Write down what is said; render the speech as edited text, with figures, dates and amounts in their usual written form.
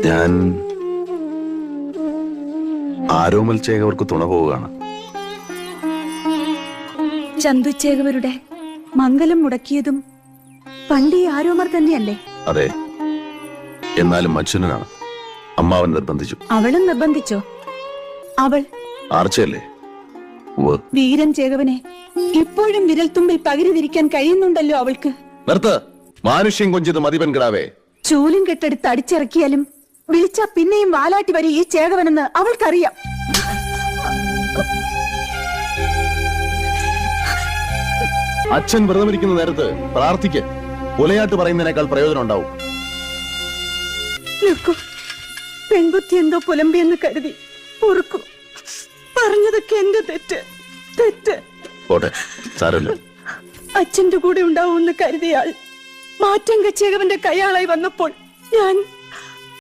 ഞാൻ ആരോമൽ ചേകവർക്ക് തുണ പോവുകയാണ്. ചന്തുച്ചേകവരുടെ മംഗലം മുടക്കിയതും പണ്ട് ഈ ആരോമർ തന്നെയല്ലേ? അതെ, എന്നാലും അച്ഛനാണ്. അമ്മാവൻ നിർബന്ധിച്ചു. അവളും നിർബന്ധിച്ചോ? അവൾ ആർച്ചയല്ലേ? വീരൻ ചേകവനെ ഇപ്പോഴും വിരൽത്തുമ്പിൽ പകരുതിരിക്കാൻ കഴിയുന്നുണ്ടല്ലോ അവൾക്ക്. നിർത്ത്, മാനുഷ്യം കൊഞ്ചത് മതിപൻ കിടാവേ. ചൂലും കെട്ടെടുത്ത് അടിച്ചിറക്കിയാലും വിളിച്ചാ പിന്നെയും വാലാട്ടി വരും ഈ ചേകവനെന്ന് അവൾക്കറിയാം. അച്ഛൻ വ്രതമിരിക്കുന്ന നേരത്ത് പ്രാർത്ഥിക്ക്. കൊലയാട്ട് പറയുന്നതിനേക്കാൾ പ്രയോജനം ഉണ്ടാവും. പെൺകുത്തി എന്തോ പുലമ്പിയെന്ന് കരുതി പൊറുക്കു. പറഞ്ഞതൊക്കെ എന്റെ തെറ്റ്. പോട്ടെ, സാരമില്ല. അച്ഛന്റെ കൂടെ ഉണ്ടാവുമെന്ന് കരുതിയാൽ മാറ്റം കച്ചേകവന്റെ കയ്യാളായി വന്നപ്പോൾ ഞാൻ